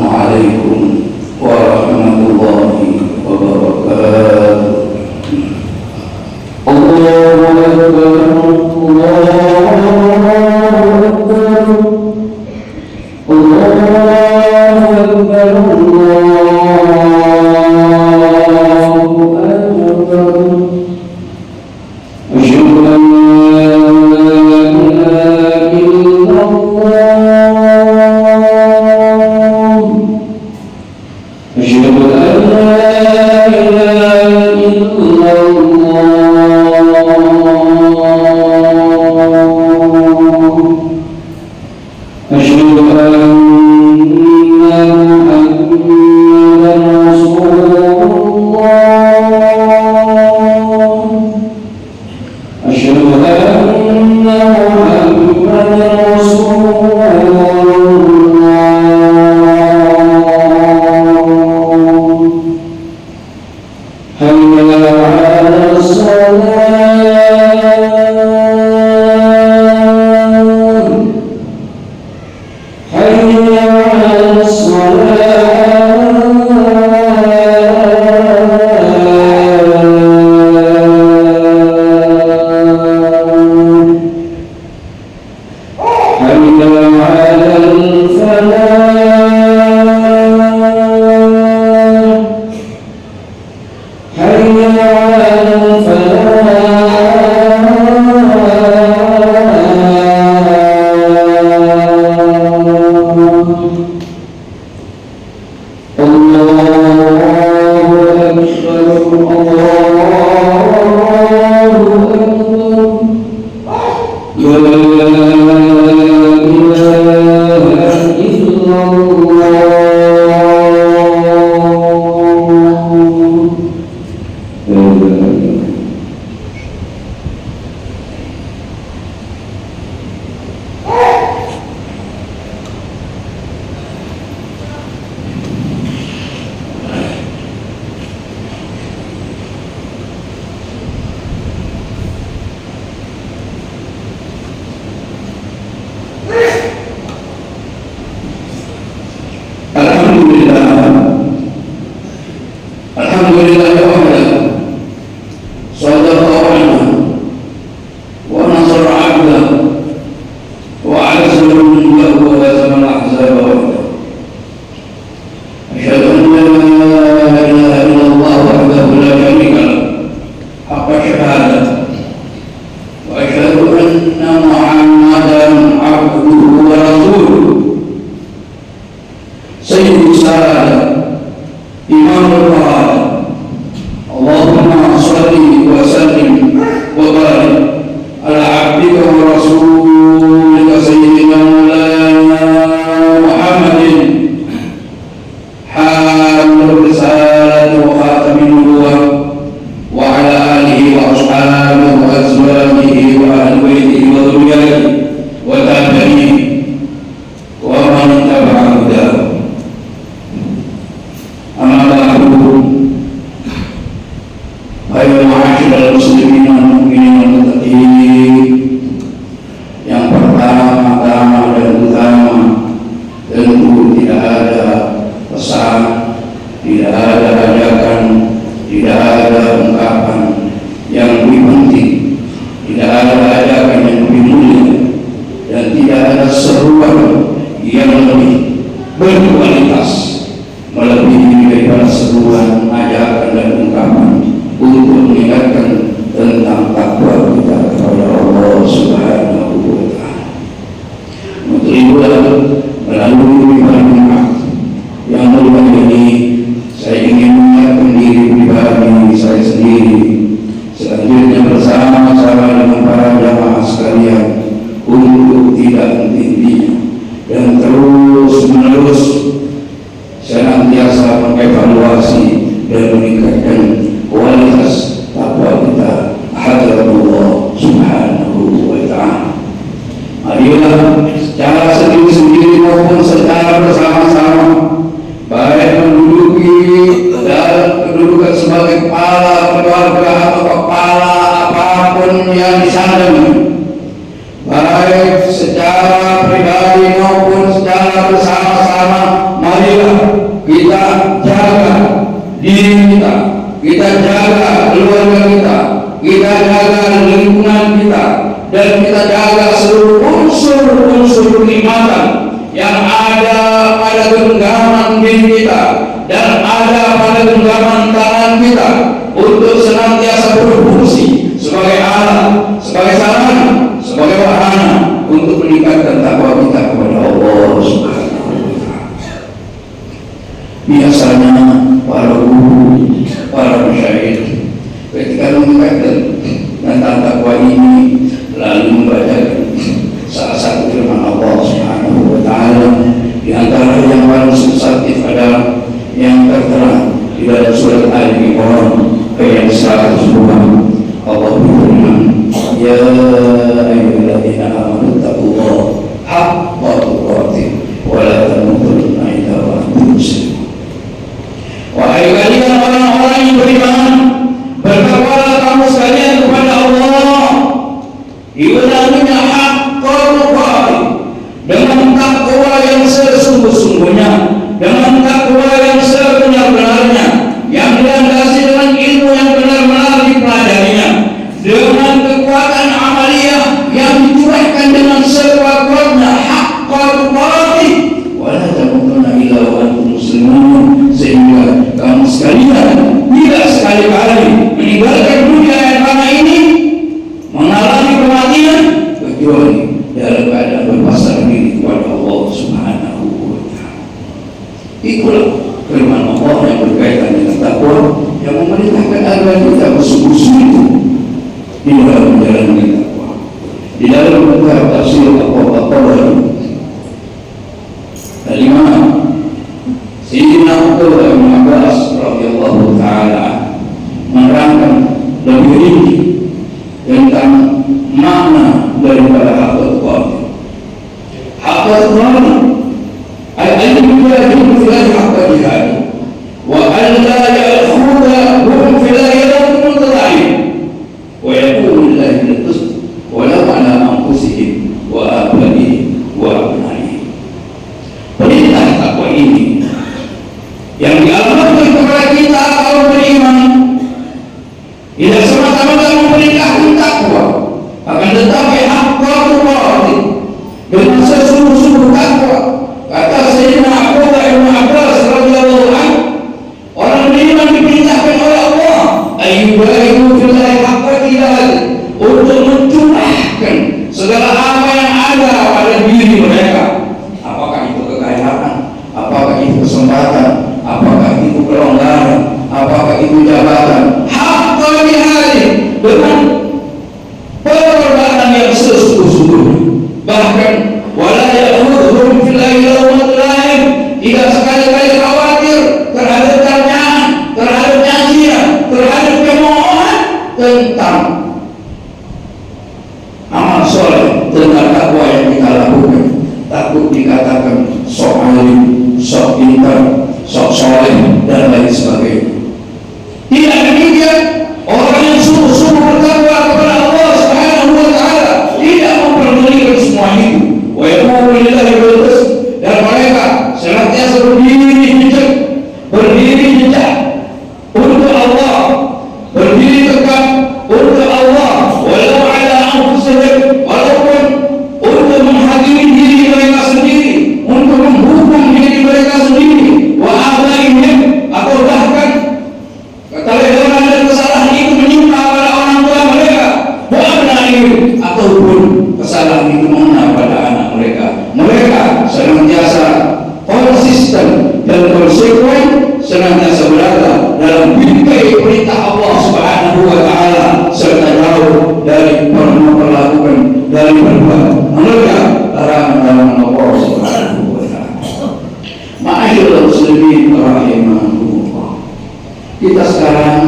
Assalamualaikum warahmatullahi wabarakatuh. Allahu Akbar, Allahu Akbar, Allahu Akbar, Allahu Akbar. Asyhadu an la ilaha illallah, asyhadu an la ilaha illallah, asyhadu anna Muhammadan Rasulullah, asyhadu anna Muhammadan Rasulullah. Hayya 'alas salat, hayya 'alas salat, hayya 'alal falah, hayya 'alal falah. Allahu Akbar, Allahu Akbar. La ilaha illallah. Alhamdulillah wahdahu, sadaqa wa'adahu, wa nasara 'abdahu, wa 'azza jundahu wa hazama al-ahzaba wahdahu. Asyhadu an la ilaha illallah wahdahu la syarika lahu, haqqa syahadah, wa asyhadu anna Muhammadan 'abduhu wa rasuluhu, sayyidus sahadah, imamul fahadah. Allahumma shalli wa sallim wa barik ala 'abdika wa rasulika sayyidina Muhammadin hamil risalati wa khatamin nubuwwah, wa ala alihi wa ashabihi wa azwajihi wa ahli baitihi wa dhurriyyatihi wa tabi'in wa man ittaba'a hudahu. Amma ba'du. Ayo ma'asyiral muslimin wal mu'minin wal muttaqin. Yang pertama-tama dan utama, tentu tidak ada pesan, tidak ada ajakan, tidak ada ungkapan yang lebih penting, tidak ada ajakan yang lebih mulia, dan tidak ada seruan yang lebih berkualitas melebihi daripada seruan, ajakan dan ungkapan untuk mengingatkan tentang takwa kita kepada Allah Subhanahu wa Ta'ala. Untuk itulah melalui Jumat yang mulia ini, saya ingin mengingatkan diri pribadi saya sendiri, selanjutnya bersama-sama dengan para jamaah sekalian, untuk tidak henti-hentinya dan terus-menerus senantiasa mengevaluasi dan meningkatkan kualitas takwa kita hadirat Allah Subhanahu wa Ta'ala. Marilah secara sendiri-sendiri maupun secara bersama-sama, baik menduduki dan kedudukan sebagai kepala keluarga atau kepala apapun yang disandang, baik secara diri kita jaga keluarga kita jaga lingkungan kita, dan kita jaga seluruh unsur-unsur kenikmatan yang ada pada genggaman diri kita dan ada pada genggaman tangan kita untuk senantiasa berfungsi sebagai alat, sebagai sarana, sebagai wahana untuk meningkatkan takwa kita kepada Allah Subhanahu wa Ta'ala. Biasanya para guru, para masyayikh ketika mengingatkan tentang takwa ini lalu membacakan salah satu firman Allah Subhanahu wa Ta'ala, di antara yang paling substantif adalah yang tertera di dalam surat Al-Imran ayat 102. Allah berfirman, ya ayyuhalladzina amanu taqullaha haqqa tuqatih wa la tamutunna illa wa antum muslimun. Wahai kalian orang-orang yang beriman, bertakwalah kamu sekalian kepada Allah ibadah haqqa tuqatih, dengan takwa yang sesungguh-sungguhnya, dengan takwa yang sebenar-benarnya, yang dilandasi dengan ilmu yang benar-benar dipelajarinya, dengan kekuatan amaliyah yang dicurahkan dengan sekuat-kuatnya haqqa tuqatih wa la tamutunna illa wa antum muslimun, sehingga kamu sekalian tidak sekali-kali meninggalkan dunia yang tanah ini mengalami kematian kecuali dalam keadaan berpasrah diri kepada Allah Subhanahu wa Ta'ala. Itulah firman Allah yang berkaitan dengan takwa, yang memerintahkan agar kita bersungguh-sungguh di dalam menjalani takwa. Di dalam kitab tafsir Al-Qurtubi, Al-Imam Sayyidina Abdullah bin Abbas radhiyallahu ta'ala menerangkan lebih rinci tentang makna daripada haqqa tuqatih. Haqqa tuqatih al-ilmu yajibu fillahi haqqa jihad wa an la ya'khudha fillahi yawmun mutada'in wa yaqulu lillahi bil-qist wa la ala anfusihim wa abna'ihim wa abna'ihim. Perintah takwa ini yang dialamatkan kepada kita kaum beriman tidak semata-mata memerintahkan takwa, akan tetapi haqqa tuqatih, dengan sesungguh-sungguh takwa. Kata Sayyidina Abdullah bin Abbas radhiyallahu anhu, orang beriman diperintahkan oleh Allah ayyubahidu fillahi haqqa jihad, untuk mencurahkan segala apa yang ada pada diri mereka, apakah itu kekayaan, apakah itu kesempatan, apakah itu kelonggaran, apakah itu jabatan, haqqa jihad, dengan pengorbanan yang sesungguh-sungguhnya. Bahkan wala ya'khudhuhum fillahi lawmatu laim, tidak sekali-kali khawatir terhadap tanyaan, terhadap nyanyian, terhadap kemauan tentang amal soleh, tentang takwa yang kita lakukan. Takut dikatakan sok alim, sok pintar, sok soleh, dan lain sebagainya. Tidak demikian. Orang yang sungguh-sungguh bertakwa kepada Allah Subhanahu wa Ta'ala tidak memperdulikan semua itu. Wa yaqulu lillahi bil-qist, dan mereka senantiasa berdiri jejak untuk Allah, berdiri tegak untuk Allah, walau ala anfusihim, walaupun untuk menghakimi diri mereka sendiri, untuk menghukum diri mereka sendiri, wa abaihim, atau bahkan keteledoran dan kesalahan itu menimpa pada orang tua mereka, wa abnaihim, ataupun kesalahan itu mengena pada anak mereka. Mereka senantiasa konsisten dan konsekuen, senantiasa berada dalam bingkai perintah Allah Subhanahu wa Ta'ala, serta jauh dari memperlakukan, dari berbuat menegak larangan-larangan Allah Subhanahu wa Ta'ala. Ma'asyiral muslimin rahimakumullah, kita sekarang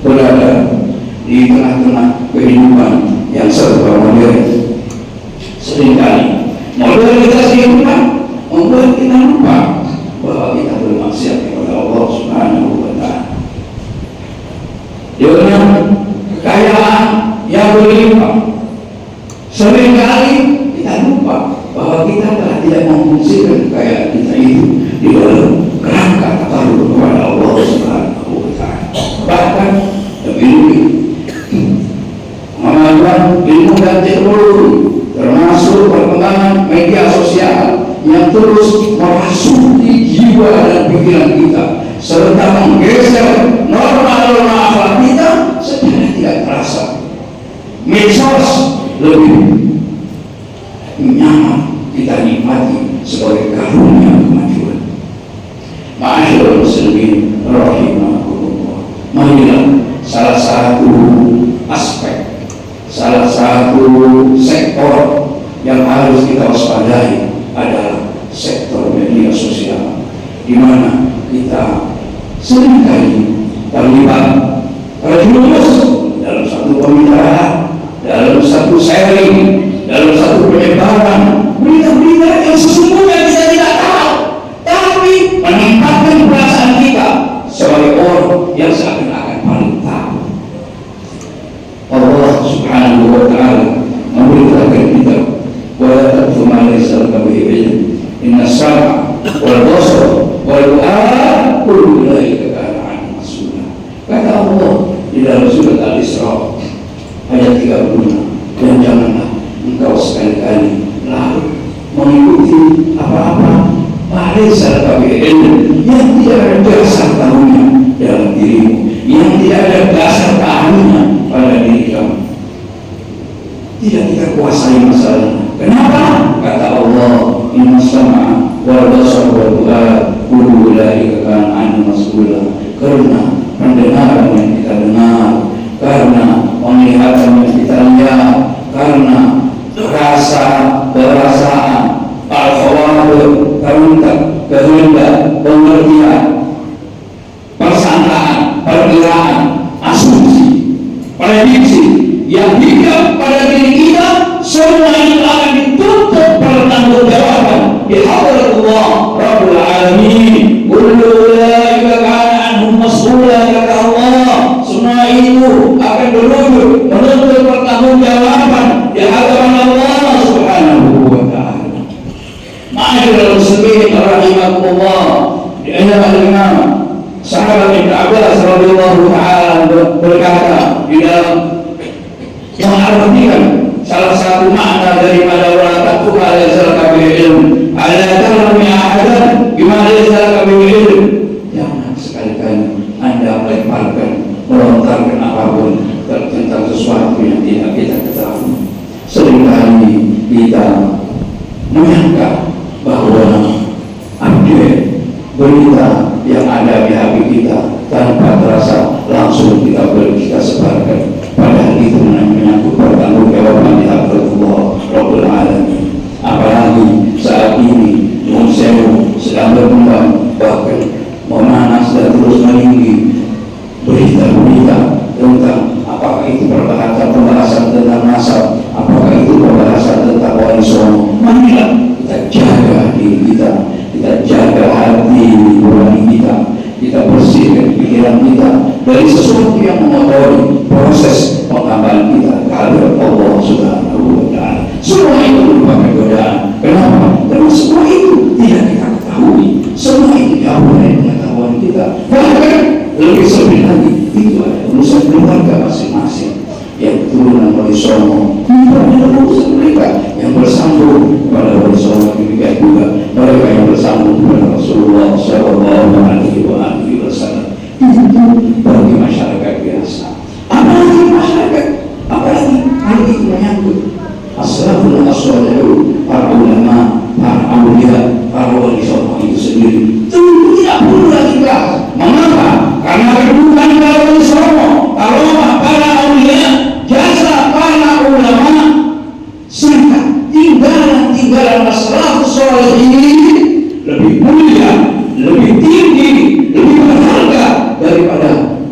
berada di tengah-tengah kehidupan yang serba modern. Seringkali modernitas kehidupan membuat kita lupa bahwa kita bermaksiat kepada Allah Subhanahu wa Ta'ala. Dengan kekayaan yang berlimpah, seringkali kita lupa bahwa kita telah tidak memfungsikan kekayaan kita itu di dalam kerangka takarub kepada Allah Subhanahu wa Ta'ala. kemajuan ilmu dan teknologi, termasuk perkembangan media sosial yang terus merasuki jiwa dan pikiran kita serta menggeser norma-norma akhlak kita secara tidak terasa. Medsos lebih nyaman kita nikmati sebagai karunia kemajuan. Ma'asyiral muslimin rahimakumullah. Marilah salah satu aspek, salah satu sektor yang harus kita waspadai adalah sektor media sosial, di mana kita seringkali terlibat terjerumus dalam satu pembicaraan, dalam satu sharing, dalam satu penyebaran berita-berita yang sesungguhnya kita tidak tahu, tapi menempatkan perasaan kita sebagai orang yang seakan-akan paling tahu. Allah Subhanahu wa ta'ala memberitakan kita, wala taqfu ma laysa laka bihi ilm, inna as-sam'a wal basara wal fu'ada kullu ulaika kana anhu mas'ula. Kata Allah di dalam surat Al-Isra ayat 30, dan janganlah engkau sekali-kali lalu mengikuti apa-apa laysa laka bihi ilm, yang tidak ada dasar tahunya dalam dirimu, yang tidak ada dasar tahunya pada diri kamu. Tidak kita kuasai masalahnya. Kenapa? Kata Allah, inna as-sam'a wal basara wal fu'ada kullu ulaika kana anhu mas'ula. Karena pendengaran yang kita dengar, karena penglihatan yang kita lihat, karena rasa perasaan, al-khawatir, kehendak, pengertian, persangkaan, perkiraan, asumsi, prediksi yang hidup pada diri kita, semua itu akan dituntut pertanggungjawaban di hadarat Allah Rabbul Alamin. Kullu ulaika kana anhum mas'ula, kata Allah. Semua itu akan menuntut pertanggungjawaban di hadapan Allah Subhanahu wa ta'ala. Ma'asyiral muslimin rahimakumullah. Di Al-Imam Sahabat Ibn Abbas radhiyallahu ta'ala berkata di dalam mengartikan salah satu makna daripada wala taqfu ma laysa laka bihi ilm, ala tarmi ahadan bima laysa laka bihi ilm. Jangan sekali-kali Anda melontarkan apapun tentang sesuatu yang tidak kita ketahui. Seringkali kita menyangka bahwa update berita yang ada di HP kita tanpa terasa langsung kita sebarkan. Padahal itu menyangkut pertanggungjawaban di hadarat Allah Rabbul Alamin. Apalagi saat ini Nun Sewu sedang berkembang, bahkan memanas dan terus meninggi berita-berita tentang apakah itu pembahasan tentang nasab, apakah itu pembahasan tentang wali songo. Marilah kita jaga diri kita, kita jaga hati nurani kita bersihkan pikiran kita dari sesuatu yang mengotori proses pengambalan kita kehadirat Allah Subhanahu wa ta'ala. Semua itu merupakan godaan. Kenapa? Karena semua itu tidak kita ketahui. Semua itu jauh dari pengetahuan kita. Bahkan lebih sempit lagi, itu ada urusan keluarga masing-masing yang keturunan wali songo. Itu adalah urusan mereka yang bersambung kepada wali songo, demikian juga mereka yang bersambung kepada Rasulullah Sallallahu Alaihi Wasallam. Itu bagi masyarakat biasa. Apalagi masyarakat, apalagi hal itu menyangkut as-salafun as-salihun, para ulama, para awliya, para wali songo itu sendiri. Tentu tidak perlu lagi bahas. Mengapa? Karena kedudukan para wali songo, karomah para awliya, jasa para ulama, serta tinggalan as-salafus salihin lebih mulia, lebih tinggi, lebih berharga daripada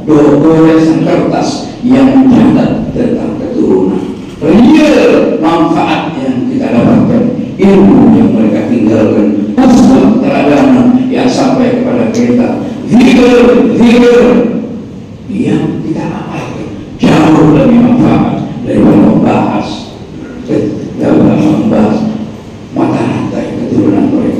goresan kertas yang mencatat tentang keturunan. Real manfaat yang kita dapatkan, ilmu yang mereka tinggalkan, uswah teladan yang sampai kepada kita, zikir yang kita amalkan jauh lebih manfaat daripada membahas mata rantai keturunan mereka.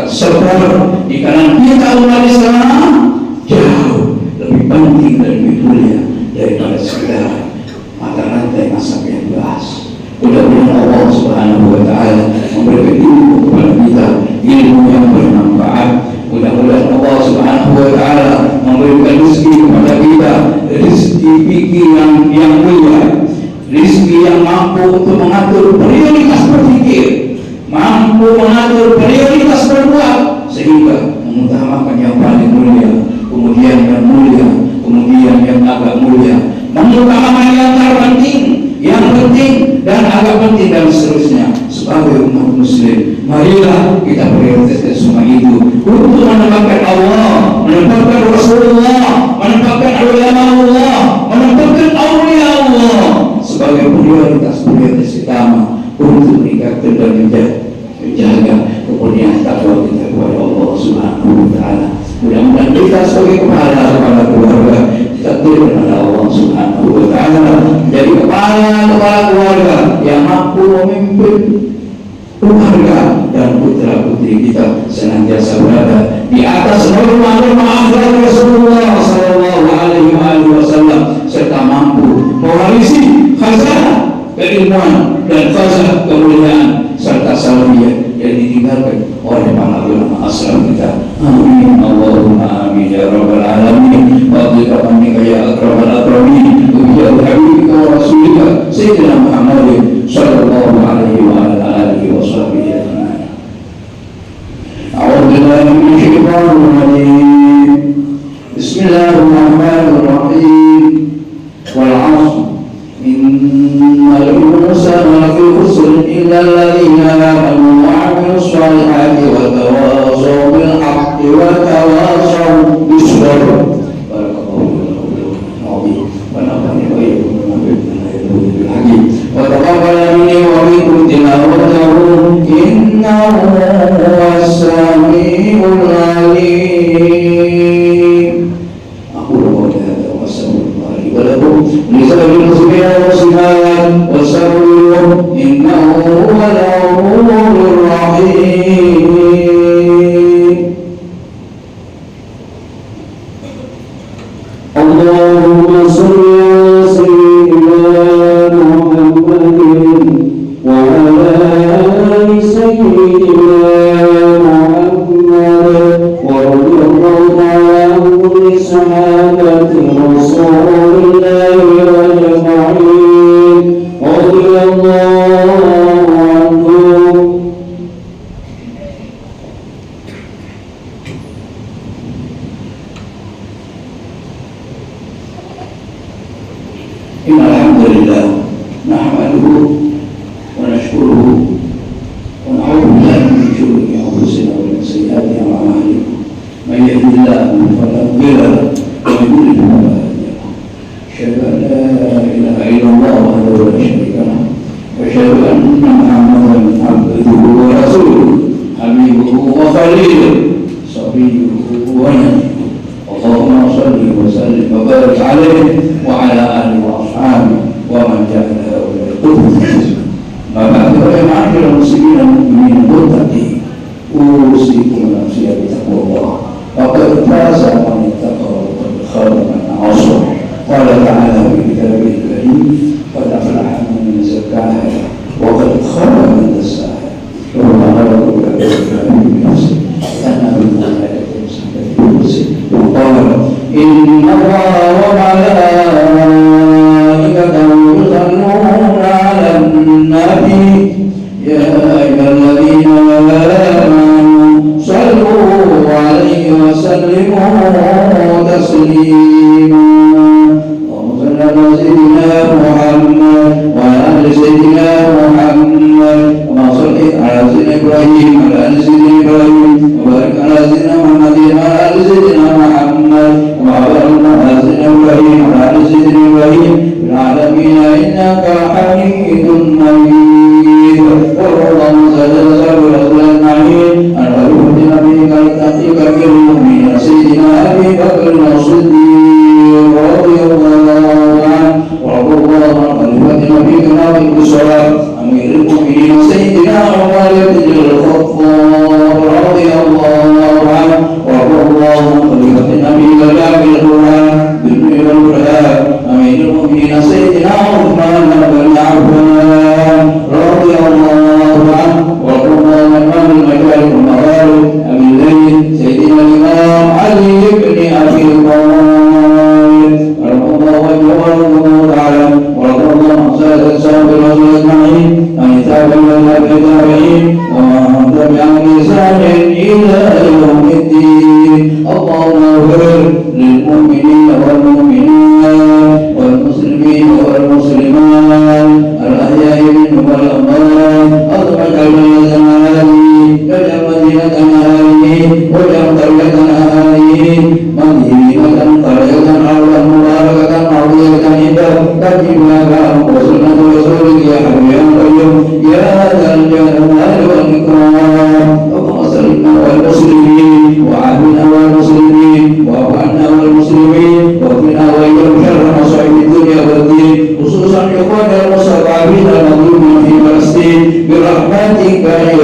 tersebar di kalangan kita umat Islam jauh lebih penting dan lebih mulia daripada segala mata rantai masa yang bahas. Mudah-mudahan Allah Subhanahu wa Ta'ala memberikan ilmu kepada kita, ilmu yang bermanfaat. Mudah-mudahan Allah Subhanahu wa Ta'ala memberikan rezeki kepada kita, rezeki fikir yang mulia, rezeki yang mampu untuk mengatur prioritas berfikir, mampu mengatur prioritas berbuat, sehingga mengutamakan yang paling mulia, kemudian yang mulia, kemudian yang agak mulia, mengutamakan yang terpenting, yang penting dan agak penting dan seterusnya. Sebagai umat muslim, marilah kita prioritaskan semua itu untuk menempatkan Allah, menempatkan Rasulullah, menempatkan ulama Allah, menempatkan awliya Allah sebagai prioritas utama untuk meningkatkan dan menjaga kemuliaan takwa kita kepada Allah Subhanahu wa Ta'ala. Mudah-mudahan kita sebagai kepala keluarga kita turun kepada Allah Subhanahu wa Ta'ala, menjadi kepala keluarga yang mampu memimpin keluarga dan putra putri kita senantiasa berada di atas norma-norma akhlak Rasulullah Sallallahu Alaihi Wasallam, serta mampu mewarisi khazanah keilmuan dan khazanah kemuliaan serta salafiyah yang ditinggalkan oleh para ulama asal kita. Amin Allahumma amin ya rabbal alamin. Wa biqadamika ya akramal akramin wa bi habibika wa rasulika sayyidina Muhammadin sallallahu alaihi wa ala alihi wa sahbihi ajma'in. A'udzu billahi minasy syaithanir rajim. Bismillahirrahmanirrahim. Wal 'ashr innal insana lafi khusr illa alladhina amanu wa 'amilus solihati wa tawassaw bil haqqi wa tawassaw bis sabr. وتقبل مني ومنكم تلاوته إنه هو السميع العليم. أقول قولي هذا وأستغفر الله لي ولكم لسائر المسلمين والمسلمات واستغفروه إنه هو الغفور الرحيم. اللهم صل Alhamdulillah nahmaduhu wa nashkuruhu wa na'udzu billahi min shururi anfusina wa min sayyiati a'malina. Man yahdihillahu fala mudilla lahu wa man yudlil fala hadiya lahu. Asyhadu an la ilaha illallah wahdahu la syarika lahu wa asyhadu anna Muhammadan abduhu wa rasuluhu habibuhu wa khaliluhu safiyyuhu wa nabiyuhu. Allahumma shalli wa sallim wa barik alaihi wa ala alihi wa ashabihi wa man jahada wa yaqul. Bapak Ibu ma'asyiral muslimin wal mu'minin muttaqin, usikum wa nafsi bi taqwallah. Faqad faza man ittaqa wa qad khaba man 'asha. Qala ta'ala fi kitabihi al-karim, qad aflaha man zakkaha wa qad khaba man dassaha. Wa ma rabbuka bil nafsi ana bil malaikati yusabbihu. Qala inna Allaha wa malaikatahu yusalluna 'alan nabi ya ayyuhalladzina amanu sallu 'alaihi wa sallimu taslima. Allahumma salli 'ala sayyidina Muhammad wa 'ala ali sayyidina Muhammad wa salli 'ala sayyidina Ibrahim wa 'ala ali sayyidina Ibrahim wa barik 'ala sayyidina Muhammadin wa 'ala ali sayyidina Muhammad wa barik 'ala sayyidina Ibrahim wa 'ala ali sayyidina Ibrahim fil 'alamin innaka Hamidum Majid. Allahumma salli 'ala sayyidina Muhammad al-Fatihah min sayyidina Abi Bakr as-Siddiq radhiyallahu anhu wa radiyallahu anhu Nabi Nabi Muhammad amirul mu'minin sayyidina Umar bin Khattab radhiyallahu ومن تبعهم بإحسان إلى يوم الدين. اللهم اغفر للمؤمنين والمؤمنات والمسلمين والمسلمات الأحياء منهم والأموات. اللهم اجعل بلدنا هذه واجعل مدينتنا هذه واجعل قريتنا هذه مدينة قرية أرضا مباركة عظيمة عندك تجيبها وسنة رسولك يا حي يا قيوم يا ذا الجلال والإكرام. اللهم سلمنا والمسلمين وعافنا والمسلمين واعف عنا والمسلمين واكفنا وإياهم شر مصائب الدنيا والدين خصوصا إخواننا المستضعفين المظلومين في فلسطين برحمتك يا